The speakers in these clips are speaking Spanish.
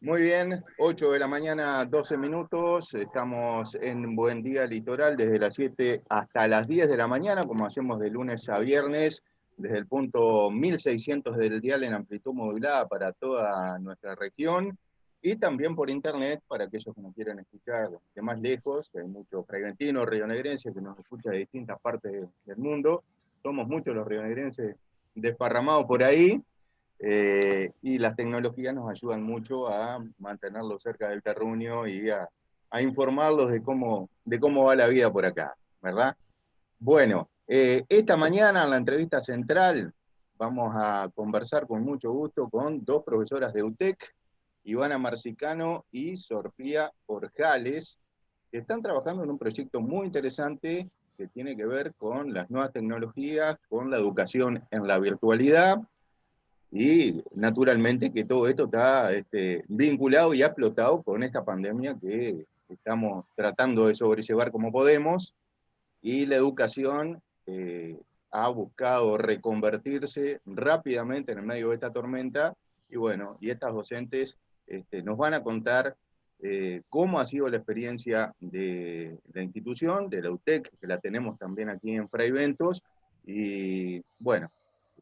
Muy bien, 8 de la mañana, 12 minutos, estamos en Buen Día Litoral desde las 7 hasta las 10 de la mañana, como hacemos de lunes a viernes, desde el punto 1600 del dial en amplitud modulada para toda nuestra región, y también por internet para aquellos que nos quieran escuchar de más lejos, que hay muchos fragentinos, rionegrenses que nos escuchan de distintas partes del mundo. Somos muchos los rionegrenses desparramados por ahí, y las tecnologías nos ayudan mucho a mantenerlos cerca del terruño y a informarlos de cómo va la vida por acá, ¿verdad? Bueno, esta mañana en la entrevista central vamos a conversar con mucho gusto con dos profesoras de UTEC, Ivana Marcicano y Sofía Orjales, que están trabajando en un proyecto muy interesante que tiene que ver con las nuevas tecnologías, con la educación en la virtualidad. Y naturalmente que todo esto está vinculado y explotado con esta pandemia que estamos tratando de sobrellevar como podemos, y la educación ha buscado reconvertirse rápidamente en el medio de esta tormenta, y bueno, y estas docentes nos van a contar cómo ha sido la experiencia de la institución, de la UTEC, que la tenemos también aquí en Fray Ventos, y bueno,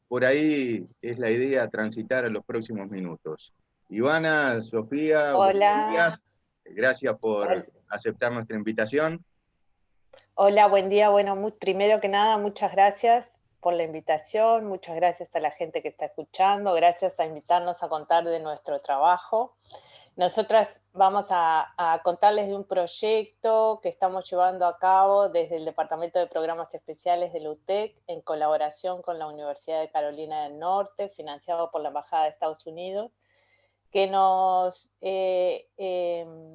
por ahí es la idea transitar en los próximos minutos. Ivana, Sofía, buenos días. Hola, Gracias por hol- aceptar nuestra invitación. hola, buen día. Bueno, primero que nada, muchas gracias por la invitación, muchas gracias a la gente que está escuchando, gracias a invitarnos a contar de nuestro trabajo. Nosotras vamos a contarles de un proyecto que estamos llevando a cabo desde el Departamento de Programas Especiales de la UTEC en colaboración con la Universidad de Carolina del Norte, financiado por la Embajada de Estados Unidos, que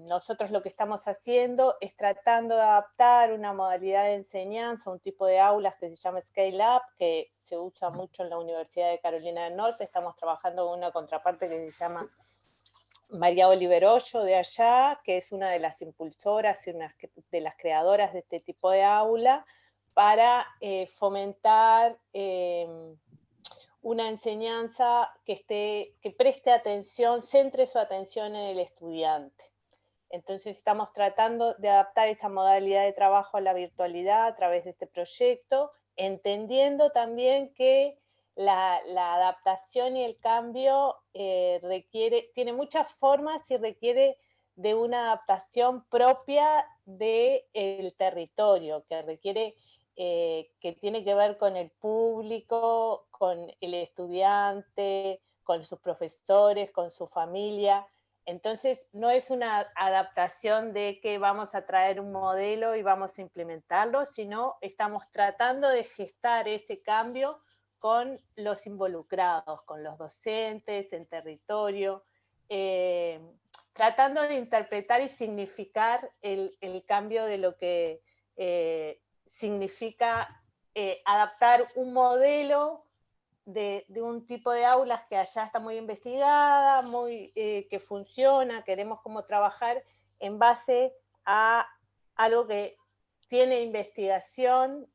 nosotros lo que estamos haciendo es tratando de adaptar una modalidad de enseñanza, un tipo de aulas que se llama Scale Up, que se usa mucho en la Universidad de Carolina del Norte. Estamos trabajando con una contraparte que se llama María Oliver Hoyo de allá, que es una de las impulsoras y una de las creadoras de este tipo de aula, para fomentar una enseñanza que preste atención, centre su atención en el estudiante. Entonces estamos tratando de adaptar esa modalidad de trabajo a la virtualidad a través de este proyecto, entendiendo también que la adaptación y el cambio tiene muchas formas y requiere de una adaptación propia del territorio, que requiere que tiene que ver con el público, con el estudiante, con sus profesores, con su familia. Entonces, no es una adaptación de que vamos a traer un modelo y vamos a implementarlo, sino estamos tratando de gestar ese cambio con los involucrados, con los docentes en territorio, tratando de interpretar y significar el cambio de lo que significa adaptar un modelo de un tipo de aulas que allá está muy investigada, que funciona, queremos cómo trabajar en base a algo que tiene investigación,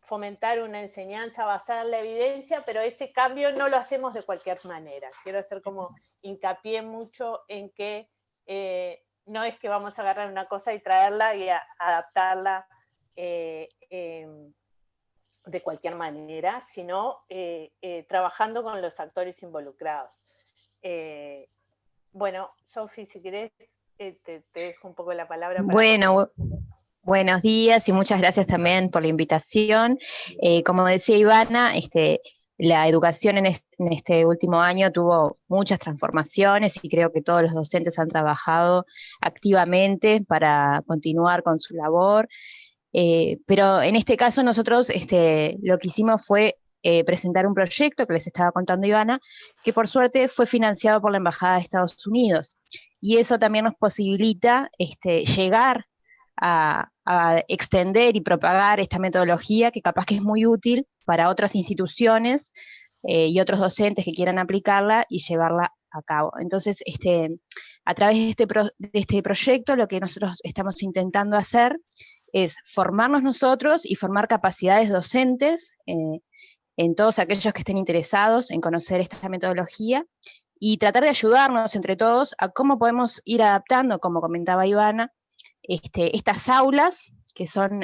fomentar una enseñanza basada en la evidencia, pero ese cambio no lo hacemos de cualquier manera. Quiero hacer como hincapié mucho en que no es que vamos a agarrar una cosa y traerla y adaptarla de cualquier manera, sino trabajando con los actores involucrados. Bueno, Sofi, si querés, te dejo un poco la palabra para Bueno, comentar. buenos días y muchas gracias también por la invitación. Como decía Ivana, la educación en este último año tuvo muchas transformaciones y creo que todos los docentes han trabajado activamente para continuar con su labor. Pero en este caso nosotros lo que hicimos fue presentar un proyecto que les estaba contando Ivana, que por suerte fue financiado por la Embajada de Estados Unidos. Y eso también nos posibilita llegar a extender y propagar esta metodología que capaz que es muy útil para otras instituciones y otros docentes que quieran aplicarla y llevarla a cabo. Entonces, a través de este proyecto, lo que nosotros estamos intentando hacer es formarnos nosotros y formar capacidades docentes en todos aquellos que estén interesados en conocer esta metodología y tratar de ayudarnos entre todos a cómo podemos ir adaptando, como comentaba Ivana, estas aulas que son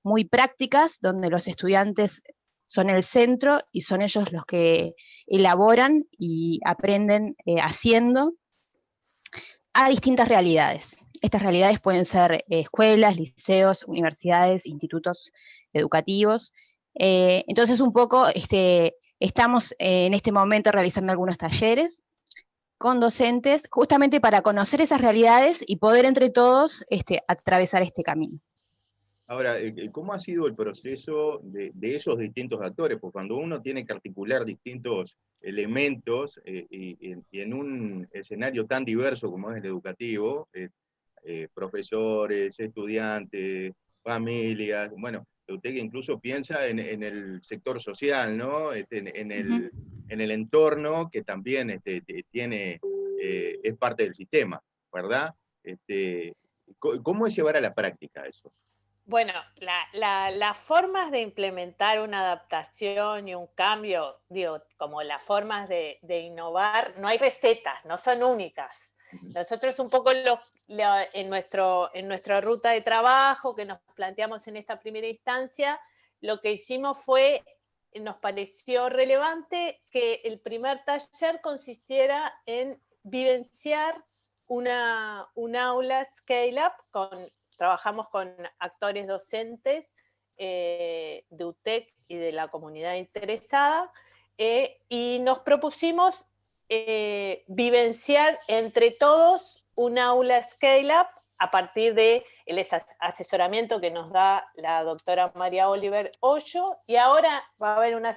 muy prácticas, donde los estudiantes son el centro y son ellos los que elaboran y aprenden haciendo a distintas realidades. Estas realidades pueden ser escuelas, liceos, universidades, institutos educativos. Entonces un poco estamos en este momento realizando algunos talleres con docentes, justamente para conocer esas realidades y poder entre todos atravesar este camino. Ahora, ¿cómo ha sido el proceso de esos distintos actores? Porque cuando uno tiene que articular distintos elementos y en un escenario tan diverso como es el educativo, profesores, estudiantes, familias, bueno, usted que incluso piensa en el sector social, ¿no? En el entorno que también tiene, es parte del sistema, ¿verdad? ¿Cómo es llevar a la práctica eso? Bueno, las formas de implementar una adaptación y un cambio, digo, como las formas de innovar, no hay recetas, no son únicas. Nosotros un poco en nuestra ruta de trabajo que nos planteamos en esta primera instancia, lo que hicimos fue, nos pareció relevante que el primer taller consistiera en vivenciar un aula scale-up trabajamos con actores docentes de UTEC y de la comunidad interesada, y nos propusimos vivenciar entre todos un aula scale-up a partir del asesoramiento que nos da la doctora María Oliver Hoyo, y ahora va a haber una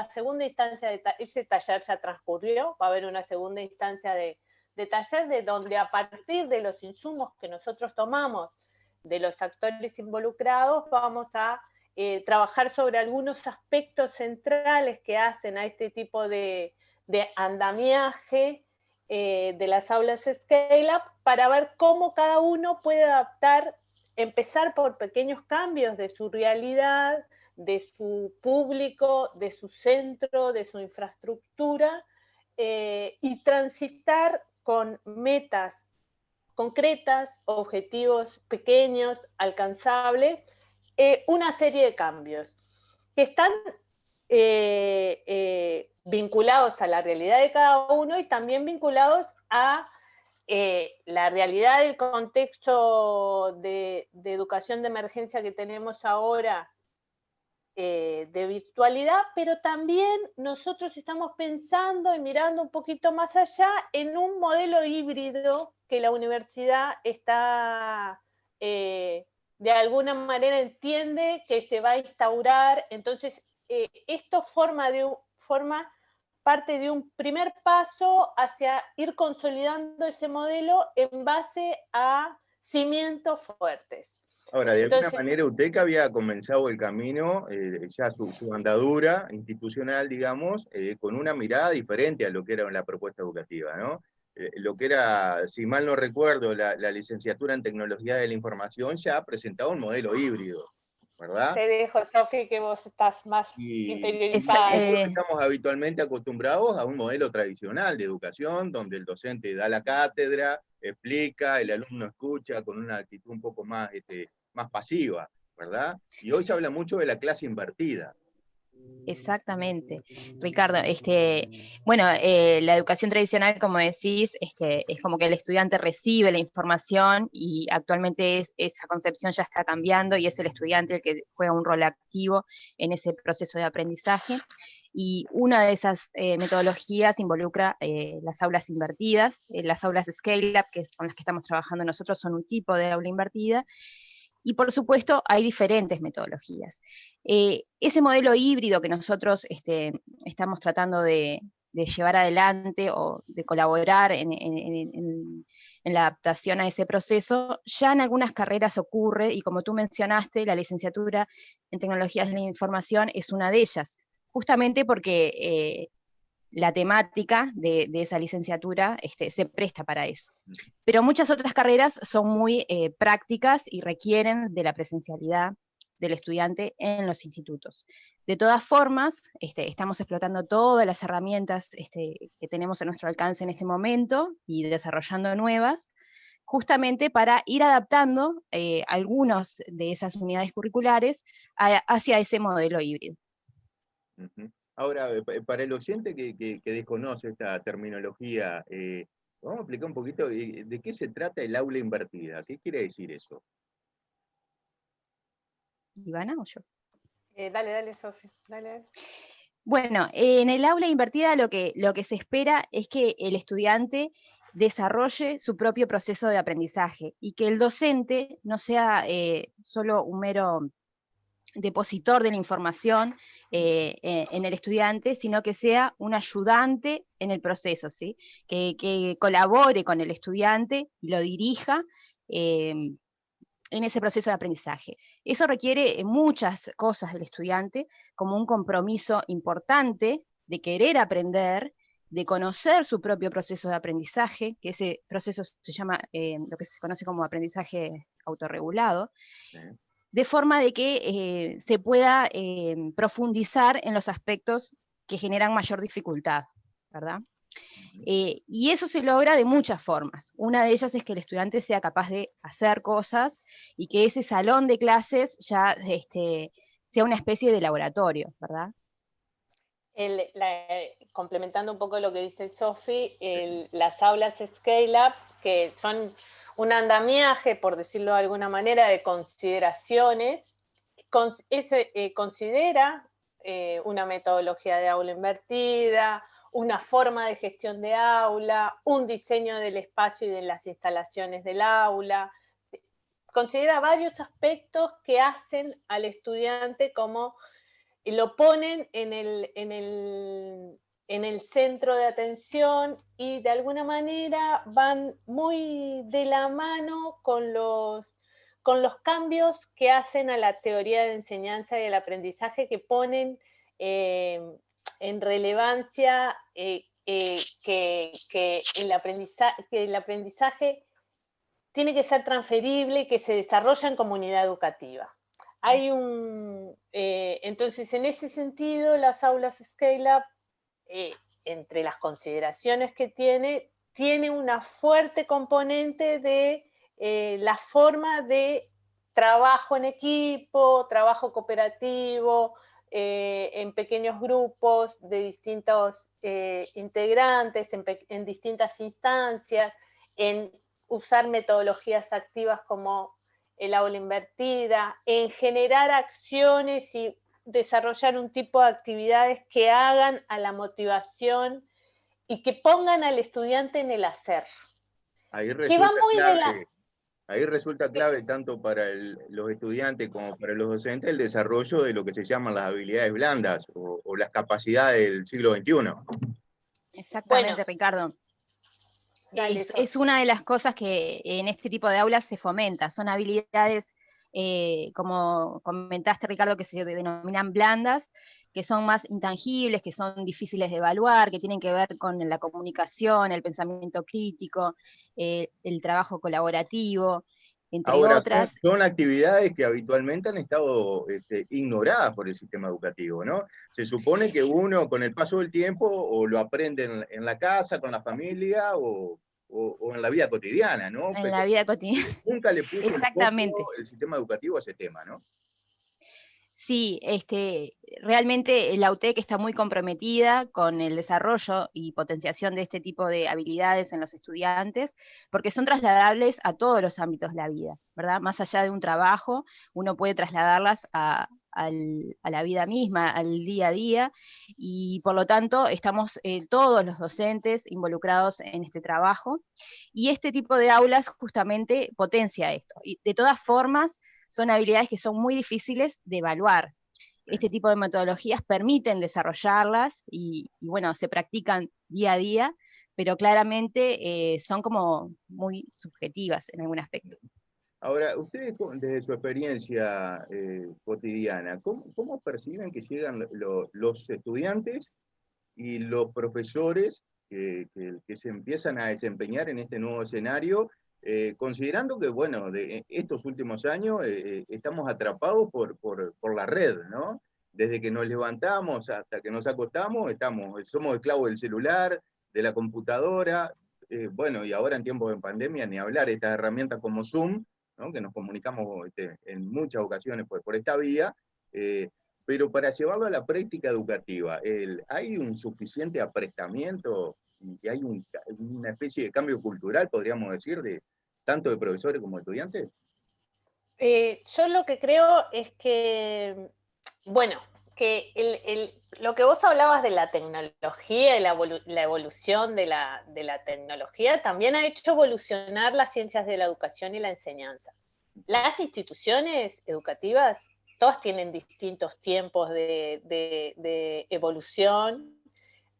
segunda instancia, ese taller ya transcurrió, va a haber una segunda instancia de taller de donde a partir de los insumos que nosotros tomamos de los actores involucrados vamos a trabajar sobre algunos aspectos centrales que hacen a este tipo de andamiaje de las aulas Scale-Up para ver cómo cada uno puede adaptar, empezar por pequeños cambios de su realidad, de su público, de su centro, de su infraestructura, y transitar con metas concretas, objetivos pequeños, alcanzables, una serie de cambios que están vinculados a la realidad de cada uno y también vinculados a la realidad del contexto de educación de emergencia que tenemos ahora, de virtualidad, pero también nosotros estamos pensando y mirando un poquito más allá en un modelo híbrido que la universidad está, de alguna manera entiende que se va a instaurar. Entonces, esto forma parte de un primer paso hacia ir consolidando ese modelo en base a cimientos fuertes. Ahora, de alguna manera UTEC había comenzado el camino, ya su andadura institucional, digamos, con una mirada diferente a lo que era la propuesta educativa, ¿no? Lo que era, si mal no recuerdo, la licenciatura en Tecnología de la Información ya presentaba un modelo híbrido, ¿verdad? Te dejo, Sofi, que vos estás más interiorizada. Nosotros estamos habitualmente acostumbrados a un modelo tradicional de educación, donde el docente da la cátedra, explica, el alumno escucha con una actitud un poco más más pasiva, ¿verdad? Y hoy se habla mucho de la clase invertida. Exactamente, Ricardo. Bueno, la educación tradicional, como decís, es como que el estudiante recibe la información y actualmente esa concepción ya está cambiando y es el estudiante el que juega un rol activo en ese proceso de aprendizaje. Y una de esas metodologías involucra las aulas invertidas. Las aulas Scale-Up, que son las que estamos trabajando nosotros, son un tipo de aula invertida. Y por supuesto hay diferentes metodologías. Ese modelo híbrido que nosotros estamos tratando de llevar adelante o de colaborar en la adaptación a ese proceso, ya en algunas carreras ocurre, y como tú mencionaste, la licenciatura en Tecnologías de la Información es una de ellas, justamente porque la temática de esa licenciatura se presta para eso. Pero muchas otras carreras son muy prácticas y requieren de la presencialidad del estudiante en los institutos. De todas formas, estamos explotando todas las herramientas que tenemos a nuestro alcance en este momento y desarrollando nuevas, justamente para ir adaptando algunas de esas unidades curriculares hacia ese modelo híbrido. Ahora, para el oyente que desconoce esta terminología, vamos a explicar un poquito de qué se trata el aula invertida. ¿Qué quiere decir eso? ¿Ivana o yo? Dale, Sofi, dale. Bueno, en el aula invertida lo que se espera es que el estudiante desarrolle su propio proceso de aprendizaje y que el docente no sea solo un mero depositor de la información en el estudiante, sino que sea un ayudante en el proceso, ¿sí? Que colabore con el estudiante y lo dirija en ese proceso de aprendizaje. Eso requiere muchas cosas del estudiante, como un compromiso importante de querer aprender, de conocer su propio proceso de aprendizaje, que ese proceso se llama lo que se conoce como aprendizaje autorregulado, de forma de que se pueda profundizar en los aspectos que generan mayor dificultad, ¿verdad? Y eso se logra de muchas formas. Una de ellas es que el estudiante sea capaz de hacer cosas y que ese salón de clases ya sea una especie de laboratorio, ¿verdad? Complementando un poco lo que dice Sofi, las aulas Scale Up, que son un andamiaje, por decirlo de alguna manera, de consideraciones, considera una metodología de aula invertida, una forma de gestión de aula, un diseño del espacio y de las instalaciones del aula. Considera varios aspectos que hacen al estudiante como lo ponen en el centro de atención y de alguna manera van muy de la mano con los cambios que hacen a la teoría de enseñanza y el aprendizaje, que ponen en relevancia que el aprendizaje tiene que ser transferible y que se desarrolla en comunidad educativa. Entonces, en ese sentido, las aulas Scale Up, entre las consideraciones que tiene una fuerte componente de la forma de trabajo en equipo, trabajo cooperativo, en pequeños grupos de distintos integrantes, en distintas instancias, en usar metodologías activas como el aula invertida, en generar acciones y desarrollar un tipo de actividades que hagan a la motivación y que pongan al estudiante en el hacer. Ahí resulta clave tanto para los estudiantes como para los docentes el desarrollo de lo que se llaman las habilidades blandas o las capacidades del siglo XXI. Exactamente, bueno, Ricardo. Es una de las cosas que en este tipo de aulas se fomenta, son habilidades, como comentaste, Ricardo, que se denominan blandas, que son más intangibles, que son difíciles de evaluar, que tienen que ver con la comunicación, el pensamiento crítico, el trabajo colaborativo, entre otras. Son actividades que habitualmente han estado ignoradas por el sistema educativo, ¿no? Se supone que uno con el paso del tiempo o lo aprende en la casa, con la familia o en la vida cotidiana, ¿no? En la vida cotidiana. Nunca le puso exactamente el sistema educativo a ese tema, ¿no? Sí, realmente la UTEC está muy comprometida con el desarrollo y potenciación de este tipo de habilidades en los estudiantes, porque son trasladables a todos los ámbitos de la vida, ¿verdad? Más allá de un trabajo, uno puede trasladarlas a la vida misma, al día a día, y por lo tanto estamos todos los docentes involucrados en este trabajo, y este tipo de aulas justamente potencia esto. Y de todas formas, son habilidades que son muy difíciles de evaluar. Este tipo de metodologías permiten desarrollarlas y bueno, se practican día a día, pero claramente son como muy subjetivas en algún aspecto. Ahora, ustedes desde su experiencia cotidiana, ¿cómo perciben que llegan los estudiantes y los profesores que se empiezan a desempeñar en este nuevo escenario considerando que, bueno, de estos últimos años estamos atrapados por la red, ¿no? Desde que nos levantamos hasta que nos acostamos, somos esclavos del celular, de la computadora, bueno, y ahora en tiempos de pandemia, ni hablar, estas herramientas como Zoom, ¿no? Que nos comunicamos en muchas ocasiones por esta vía, pero para llevarlo a la práctica educativa, ¿hay un suficiente aprestamiento y hay una especie de cambio cultural, podríamos decir, tanto de profesores como de estudiantes? Yo lo que creo es que, bueno, que lo que vos hablabas de la tecnología y la evolución de la tecnología también ha hecho evolucionar las ciencias de la educación y la enseñanza. Las instituciones educativas, todas tienen distintos tiempos de evolución.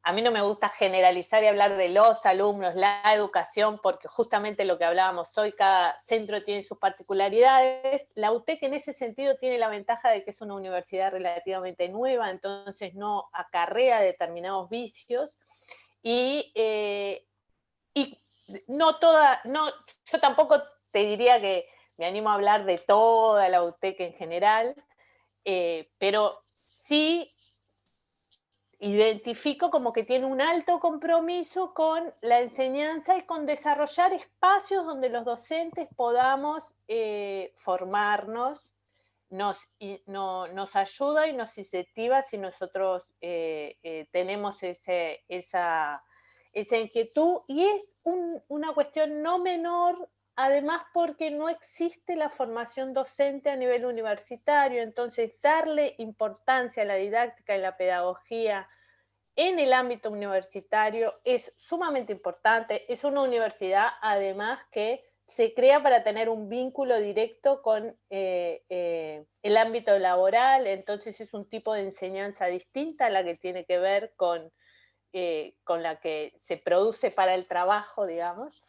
A mí no me gusta generalizar y hablar de los alumnos, la educación, porque justamente lo que hablábamos hoy, cada centro tiene sus particularidades. La UTEC en ese sentido tiene la ventaja de que es una universidad relativamente nueva, entonces no acarrea determinados vicios y no toda, no, yo tampoco te diría que me animo a hablar de toda la UTEC en general, pero sí identifico como que tiene un alto compromiso con la enseñanza y con desarrollar espacios donde los docentes podamos formarnos, nos ayuda y nos incentiva si nosotros tenemos esa inquietud, y es una cuestión no menor, además porque no existe la formación docente a nivel universitario, entonces darle importancia a la didáctica y la pedagogía en el ámbito universitario es sumamente importante. Es una universidad, además, que se crea para tener un vínculo directo con el ámbito laboral, entonces es un tipo de enseñanza distinta a la que tiene que ver con la que se produce para el trabajo, digamos.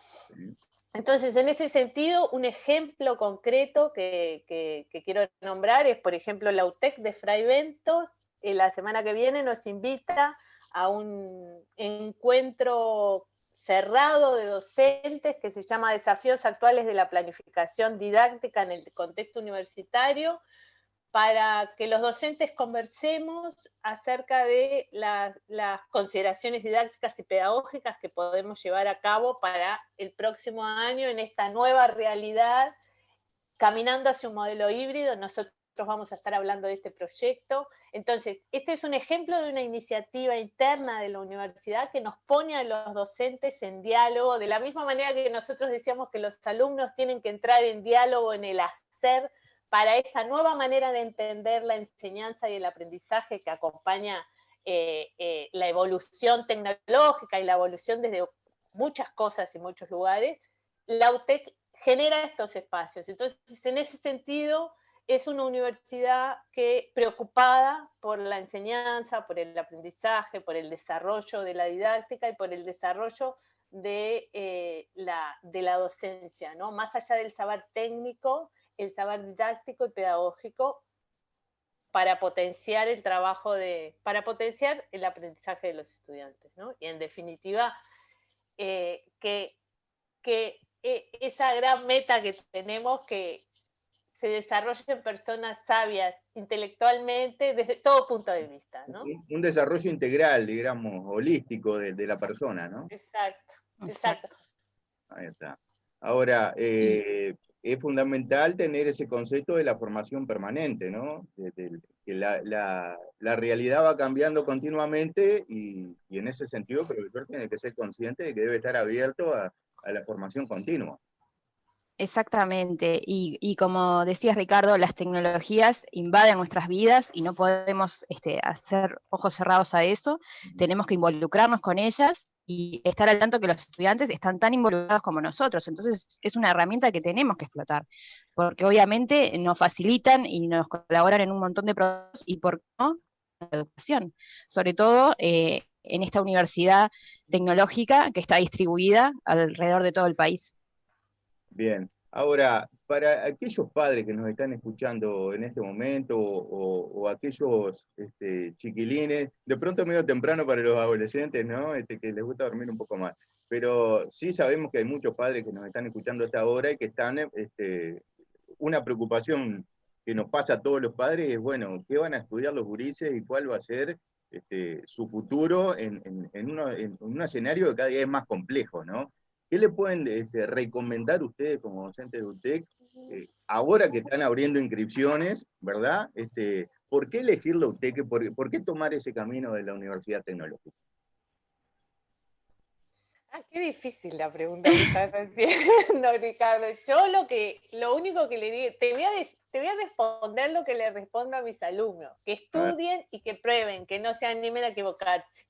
Entonces, en ese sentido, un ejemplo concreto que quiero nombrar es, por ejemplo, la UTEC de Fray Bentos. La semana que viene nos invita a un encuentro cerrado de docentes que se llama Desafíos actuales de la planificación didáctica en el contexto universitario, para que los docentes conversemos acerca de las consideraciones didácticas y pedagógicas que podemos llevar a cabo para el próximo año en esta nueva realidad, caminando hacia un modelo híbrido. Nosotros vamos a estar hablando de este proyecto. Entonces, este es un ejemplo de una iniciativa interna de la universidad que nos pone a los docentes en diálogo, de la misma manera que nosotros decíamos que los alumnos tienen que entrar en diálogo en el hacer, para esa nueva manera de entender la enseñanza y el aprendizaje que acompaña la evolución tecnológica y la evolución desde muchas cosas y muchos lugares. La UTEC genera estos espacios. Entonces, en ese sentido, es una universidad que, preocupada por la enseñanza, por el aprendizaje, por el desarrollo de la didáctica y por el desarrollo de la docencia, ¿no? Más allá del saber técnico, el saber didáctico y pedagógico, para potenciar el trabajo para potenciar el aprendizaje de los estudiantes, ¿no? Y en definitiva, que esa gran meta que tenemos, que se desarrollen personas sabias intelectualmente desde todo punto de vista, ¿no? Un desarrollo integral, digamos, holístico de la persona, ¿no? Exacto, exacto. Ahí está. Ahora, es fundamental tener ese concepto de la formación permanente, ¿no? Que la realidad va cambiando continuamente y en ese sentido el profesor tiene que ser consciente de que debe estar abierto a la formación continua. Exactamente, y como decías, Ricardo, las tecnologías invaden nuestras vidas y no podemos hacer ojos cerrados a eso. Tenemos que involucrarnos con ellas y estar al tanto que los estudiantes están tan involucrados como nosotros. Entonces es una herramienta que tenemos que explotar, porque obviamente nos facilitan y nos colaboran en un montón de procesos, y por qué no, la educación, sobre todo en esta universidad tecnológica que está distribuida alrededor de todo el país. Bien, ahora, para aquellos padres que nos están escuchando en este momento o aquellos chiquilines, de pronto medio temprano para los adolescentes, ¿no? Que les gusta dormir un poco más. pero sí sabemos que hay muchos padres que nos están escuchando hasta ahora y que están, una preocupación que nos pasa a todos los padres es, bueno, ¿qué van a estudiar los gurises y cuál va a ser su futuro en un escenario que cada día es más complejo, ¿no? ¿Qué le pueden recomendar ustedes como docentes de UTEC, ahora que están abriendo inscripciones, ¿verdad? ¿Por qué elegir la UTEC? ¿Por qué tomar ese camino de la Universidad Tecnológica? Qué difícil la pregunta que estás haciendo, Ricardo. Yo lo único que le digo, te voy a responder lo que le respondo a mis alumnos, que estudien y que prueben, que no se animen a equivocarse,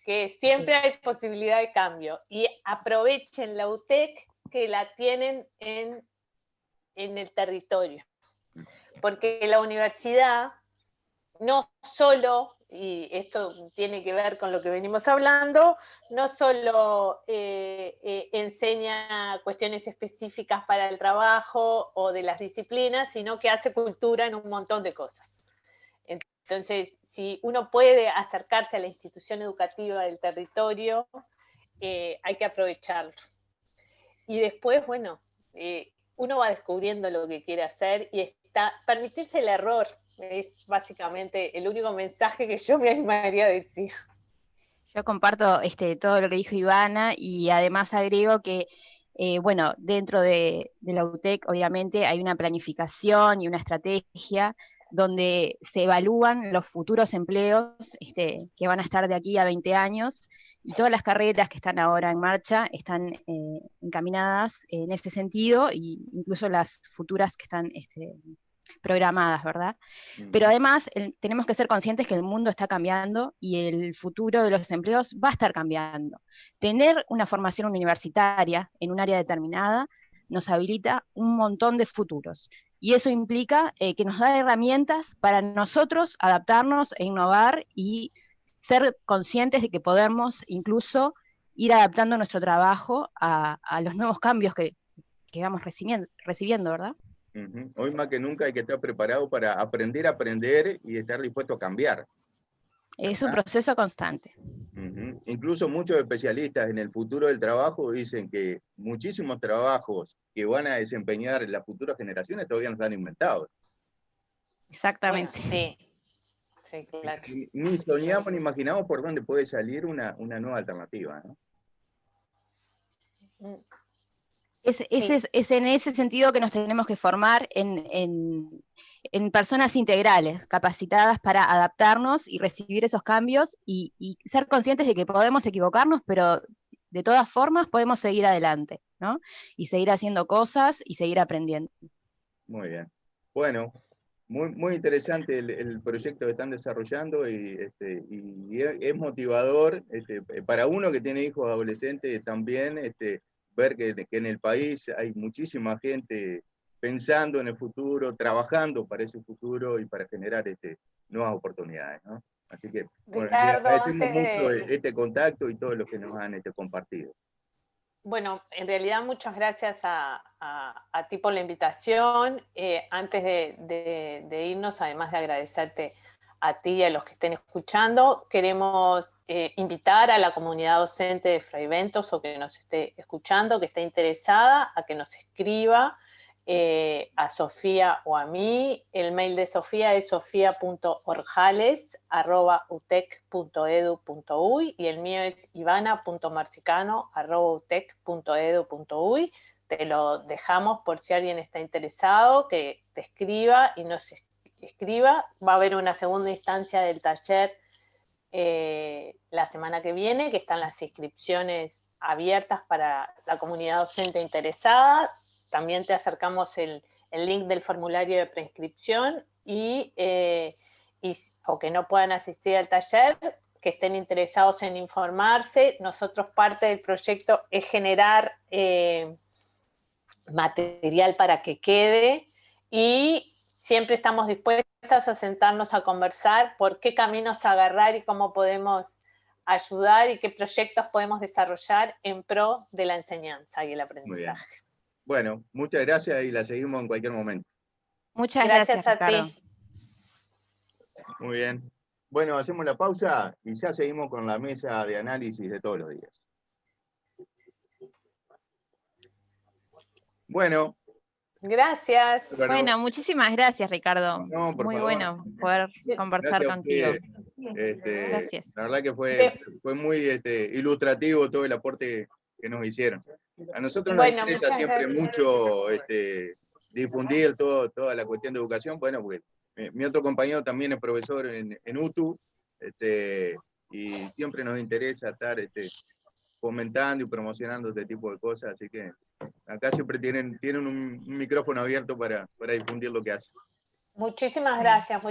que siempre hay posibilidad de cambio, y aprovechen la UTEC que la tienen en el territorio, porque la universidad no solo, y esto tiene que ver con lo que venimos hablando, no solo enseña cuestiones específicas para el trabajo o de las disciplinas, sino que hace cultura en un montón de cosas. Entonces, si uno puede acercarse a la institución educativa del territorio, hay que aprovecharlo. Y después, bueno, uno va descubriendo lo que quiere hacer y permitirse el error es básicamente el único mensaje que yo me animaría a decir. Yo comparto todo lo que dijo Ivana y además agrego que, bueno, dentro de la UTEC obviamente hay una planificación y una estrategia donde se evalúan los futuros empleos que van a estar de aquí a 20 años, y todas las carreras que están ahora en marcha están encaminadas en ese sentido, e incluso las futuras que están programadas, ¿verdad? Pero además tenemos que ser conscientes que el mundo está cambiando y el futuro de los empleos va a estar cambiando. Tener una formación universitaria en un área determinada nos habilita un montón de futuros. Y eso implica que nos da herramientas para nosotros adaptarnos e innovar y ser conscientes de que podemos incluso ir adaptando nuestro trabajo a los nuevos cambios que vamos recibiendo, ¿verdad? Hoy más que nunca hay que estar preparado para aprender a aprender y estar dispuesto a cambiar. Es un proceso constante. Incluso muchos especialistas en el futuro del trabajo dicen que muchísimos trabajos que van a desempeñar las futuras generaciones todavía no están inventados. Exactamente. Bueno, sí. Sí, claro. Ni soñamos ni imaginamos por dónde puede salir una nueva alternativa, ¿no? Es en ese sentido que nos tenemos que formar en personas integrales, capacitadas para adaptarnos y recibir esos cambios y ser conscientes de que podemos equivocarnos, pero de todas formas podemos seguir adelante, ¿no? Y seguir haciendo cosas y seguir aprendiendo. Muy bien. Bueno, muy interesante el proyecto que están desarrollando y es motivador para uno que tiene hijos adolescentes también, ver que en el país hay muchísima gente pensando en el futuro, trabajando para ese futuro y para generar nuevas oportunidades, ¿no? Así que, bueno, Ricardo, le agradecemos mucho este contacto y todo lo que nos han compartido. Bueno, en realidad muchas gracias a ti por la invitación. Antes de irnos, además de agradecerte a ti y a los que estén escuchando, queremos invitar a la comunidad docente de Fray Bentos o que nos esté escuchando, que esté interesada, a que nos escriba a Sofía o a mí. El mail de Sofía es sofia.orjales@utec.edu.uy y el mío es ivana.marcicano@utec.edu.uy. Te lo dejamos por si alguien está interesado, que te escriba y nos escriba. Va a haber una segunda instancia del taller la semana que viene, que están las inscripciones abiertas para la comunidad docente interesada. También te acercamos el link del formulario de preinscripción o que no puedan asistir al taller, que estén interesados en informarse. Nosotros parte del proyecto es generar material para que quede y siempre estamos dispuestas a sentarnos a conversar por qué caminos agarrar y cómo podemos ayudar y qué proyectos podemos desarrollar en pro de la enseñanza y el aprendizaje. Bueno, muchas gracias y la seguimos en cualquier momento. Muchas gracias, a Ricardo. ti. Muy bien. Bueno, hacemos la pausa y ya seguimos con la mesa de análisis de todos los días. Bueno. Gracias. Bueno, muchísimas gracias, Ricardo. No, por Muy favor. bueno poder conversar Gracias a contigo. Gracias. La verdad que fue muy ilustrativo todo el aporte que nos hicieron. A nosotros nos interesa siempre mucho difundir toda la cuestión de educación. Bueno, porque mi otro compañero también es profesor en UTU, y siempre nos interesa estar fomentando y promocionando este tipo de cosas, así que acá siempre tienen un micrófono abierto para difundir lo que hacen. Muchísimas gracias.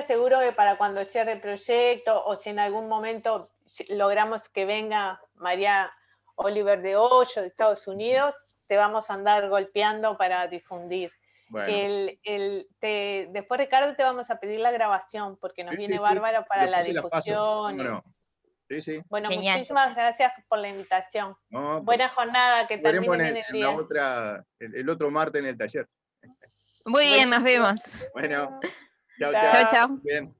Seguro que para cuando cierre el proyecto o si en algún momento logramos que venga María Oliver de Hoyo de Estados Unidos, te vamos a andar golpeando para difundir. Bueno. Después, Ricardo, te vamos a pedir la grabación porque nos viene bárbaro para la difusión. No. Sí. Bueno, genial. Muchísimas gracias por la invitación. No, buena jornada, que termine bien el día. El otro martes en el taller. Muy bien, nos vemos. Bueno, chao. Bien.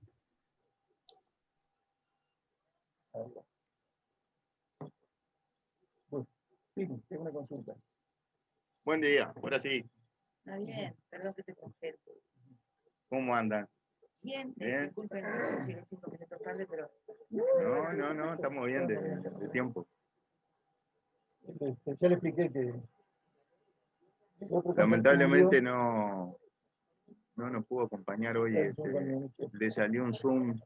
Sí, tengo una consulta. Buen día, ahora sí. Está bien, perdón que te congele. ¿Cómo andan? Bien, disculpen si les 5 minutos tarde, pero... No, estamos bien de tiempo. Ya le expliqué que... Lamentablemente no nos pudo acompañar hoy. Le salió un Zoom